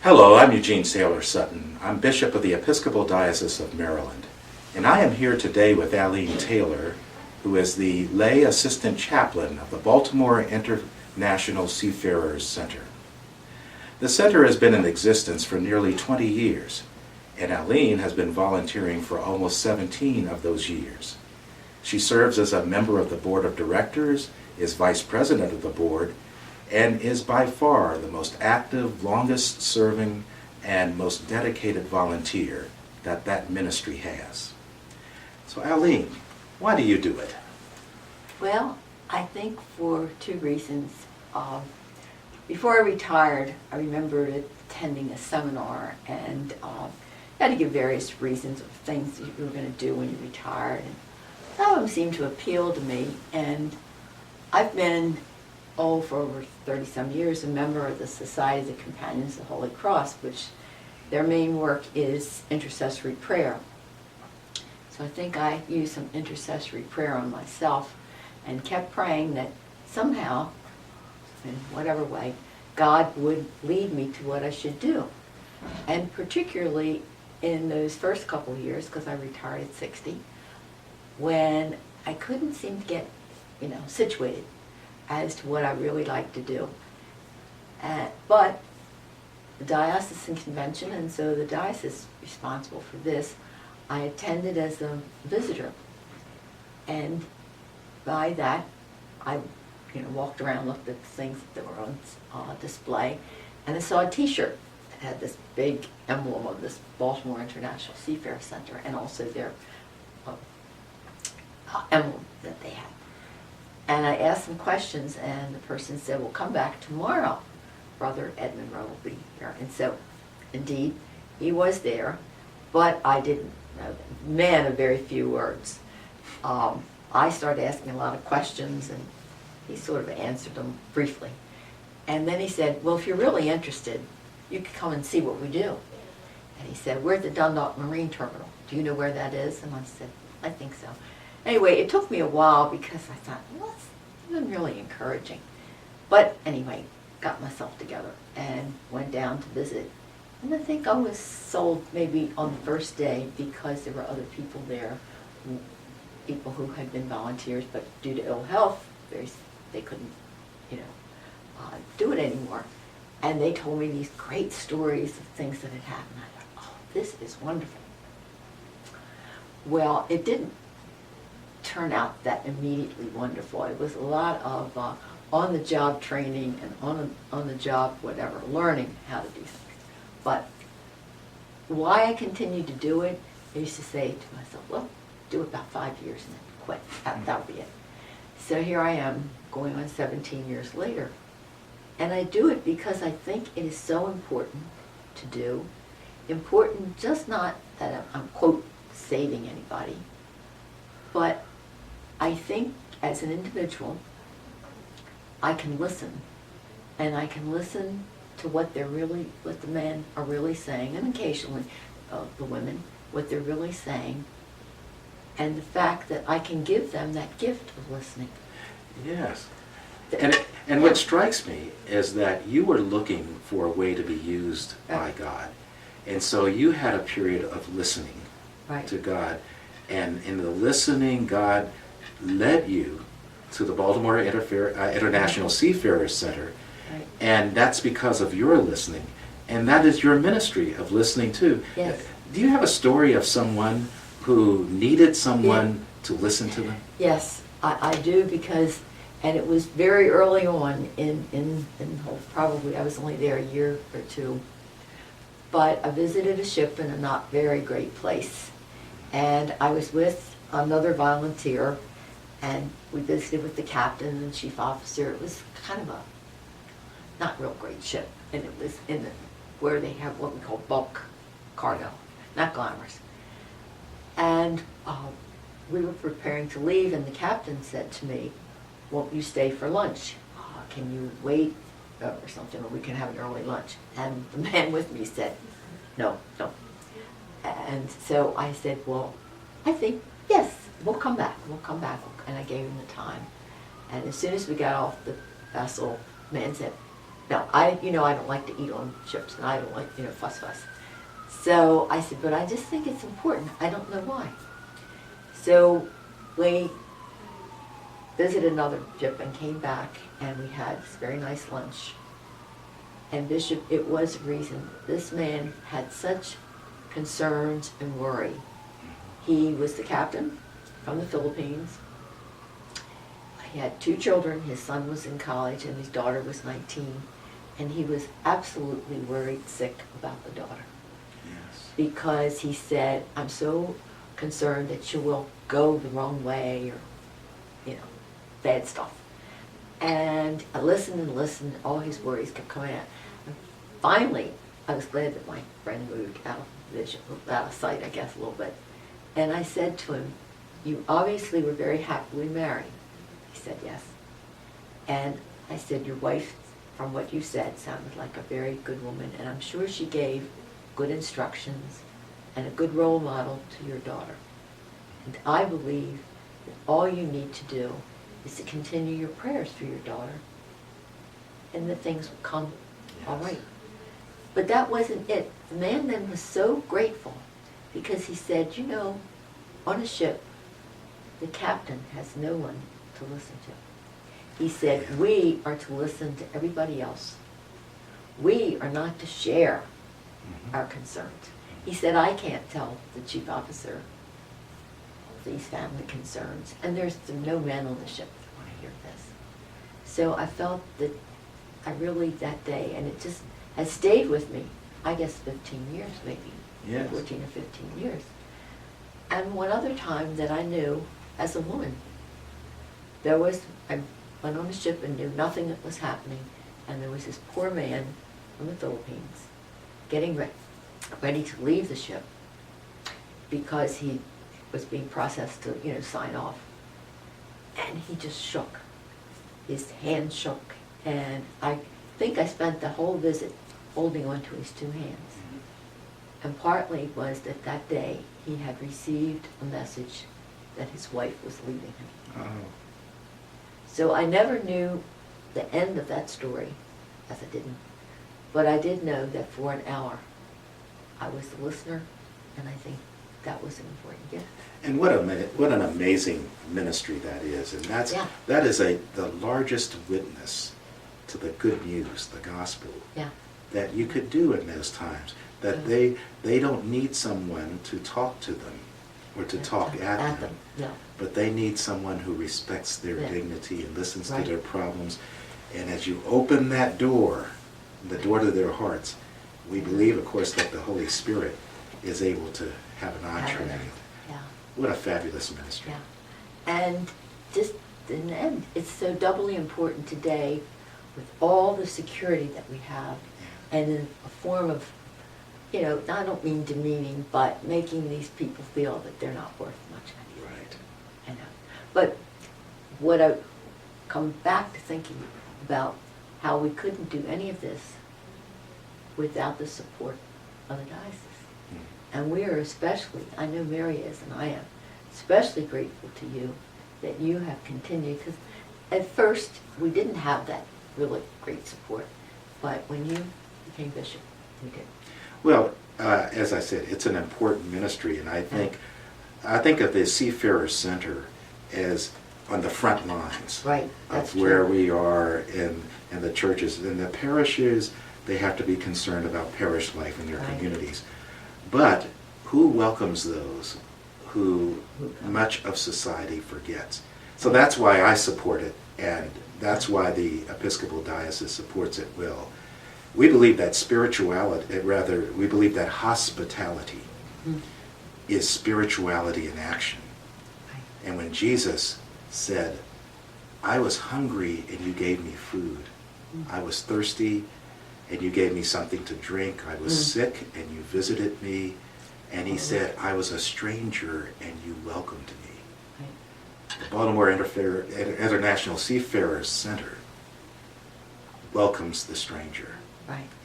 Hello, I'm Eugene Taylor Sutton. I'm Bishop of the Episcopal Diocese of Maryland, and I am here today with Allene Taylor, who is the lay assistant chaplain of the Baltimore International Seafarers Center. The center has been in existence for nearly 20 years, and Allene has been volunteering for almost 17 of those years. She serves as a member of the board of directors, is vice president of the board, and is by far the most active, longest serving, and most dedicated volunteer that ministry has. So Allene, why do you do it? Well, I think for two reasons. Before I retired, I remember attending a seminar and had to give various reasons of things that you were going to do when you retired. And some of them seemed to appeal to me, and I've been for over 30-some years, a member of the Society of the Companions of the Holy Cross, which their main work is intercessory prayer. So I think I used some intercessory prayer on myself and kept praying that somehow, in whatever way, God would lead me to what I should do. And particularly in those first couple of years, because I retired at 60, when I couldn't seem to get, situated as to what I really like to do. But the diocesan convention, and so the diocese is responsible for this, I attended as a visitor. And by that, I walked around, looked at the things that were on display, and I saw a t-shirt that had this big emblem of this Baltimore International Seafarers Center, and also their emblem that they had. And I asked some questions, and the person said, well, come back tomorrow. Brother Edmund Rowe will be here. And so, indeed, he was there, but I didn't know the man of very few words. I started asking a lot of questions, and he sort of answered them briefly. And then he said, well, if you're really interested, you could come and see what we do. And he said, we're at the Dundalk Marine Terminal. Do you know where that is? And I said, I think so. Anyway, it took me a while because I thought, well, that's even really encouraging. But anyway, got myself together and went down to visit. And I think I was sold maybe on the first day because there were other people there, people who had been volunteers, but due to ill health, they couldn't, do it anymore. And they told me these great stories of things that had happened. I thought, oh, this is wonderful. Well, it didn't turn out that immediately wonderful. It was a lot of on-the-job training and on-the-job whatever, learning how to do things. But why I continued to do it, I used to say to myself, well, do it about 5 years and then quit. That'll be it. So here I am, going on 17 years later. And I do it because I think it is so important to do. Important just not that I'm quote, saving anybody, but I think as an individual, I can listen, and I can listen to what the men are really saying, and occasionally the women, what they're really saying, and the fact that I can give them that gift of listening. Yes. And what strikes me is that you were looking for a way to be used by God. And so you had a period of listening to God. And in the listening, God led you to the Baltimore International Seafarers Center. Right. And that's because of your listening. And that is your ministry of listening too. Yes. Do you have a story of someone who needed someone to listen to them? Yes, I do, because, and it was very early on probably I was only there a year or two, but I visited a ship in a not very great place. And I was with another volunteer, and we visited with the captain and the chief officer. It was kind of a not real great ship, and it was where they have what we call bulk cargo, not glamorous. And we were preparing to leave, and the captain said to me, won't you stay for lunch? Can you wait or something, or we can have an early lunch? And the man with me said, no. And so I said, well, I think, yes, we'll come back. And I gave him the time. And as soon as we got off the vessel, the man said, No, I don't like to eat on ships, and I don't like, fuss. So I said, but I just think it's important. I don't know why. So we visited another ship and came back, and we had this very nice lunch. And Bishop, it was a reason. This man had such concerns and worry. He was the captain from the Philippines. He had 2 children. His son was in college, and his daughter was 19. And he was absolutely worried sick about the daughter. Yes. Because he said, I'm so concerned that she will go the wrong way, or, bad stuff. And I listened and listened, and all his worries kept coming out. And finally, I was glad that my friend moved out of vision, out of sight, I guess, a little bit. And I said to him, you obviously were very happily married. He said, yes. And I said, your wife, from what you said, sounded like a very good woman, and I'm sure she gave good instructions and a good role model to your daughter. And I believe that all you need to do is to continue your prayers for your daughter, and that things will come all right. But that wasn't it. The man then was so grateful, because he said, on a ship, the captain has no one to listen to. He said, we are to listen to everybody else. We are not to share our concerns. He said, I can't tell the chief officer these family concerns, and there's no men on the ship that want to hear this. So I felt that I really, that day, and it just has stayed with me, I guess 15 years maybe, Yes. 14 or 15 years. And one other time that I knew as a woman, I went on a ship and knew nothing that was happening, and there was this poor man from the Philippines getting ready to leave the ship because he was being processed to, sign off. And he just shook. His hand shook. And I think I spent the whole visit holding on to his 2 hands. And partly was that day he had received a message that his wife was leaving him. Oh. So I never knew the end of that story, as I didn't. But I did know that for an hour I was the listener, and I think that was an important gift. And what an amazing ministry that is. And that is the largest witness to the good news, the gospel, that you could do in those times. That they don't need someone to talk to them or to talk at them. No. But they need someone who respects their dignity and listens to their problems. And as you open that door, the door to their hearts, we believe, of course, that the Holy Spirit is able to have an entree. Yeah. What a fabulous ministry. Yeah. And just in the end, it's so doubly important today with all the security that we have, and in a form of, I don't mean demeaning, but making these people feel that they're not worth much anyway. Right. I know. But what I come back to thinking about, how we couldn't do any of this without the support of the diocese. And we are especially, I know Mary is and I am, especially grateful to you that you have continued, because at first we didn't have that really great support, but when you became bishop, we did. Well, as I said, it's an important ministry, and I think of the Seafarers Center as on the front lines of where we are in the churches. In the parishes, they have to be concerned about parish life in their communities. But who welcomes those who much of society forgets? So that's why I support it, and that's why the Episcopal Diocese supports it well. We believe that we believe that hospitality is spirituality in action. And when Jesus said, I was hungry and you gave me food. I was thirsty and you gave me something to drink. I was sick and you visited me. And he said, I was a stranger and you welcomed me. The Baltimore International Seafarers Center welcomes the stranger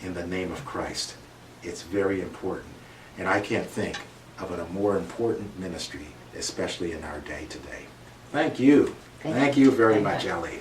in the name of Christ. It's very important. And I can't think of a more important ministry, especially in our day today. Thank you. Thank you very much, Allene.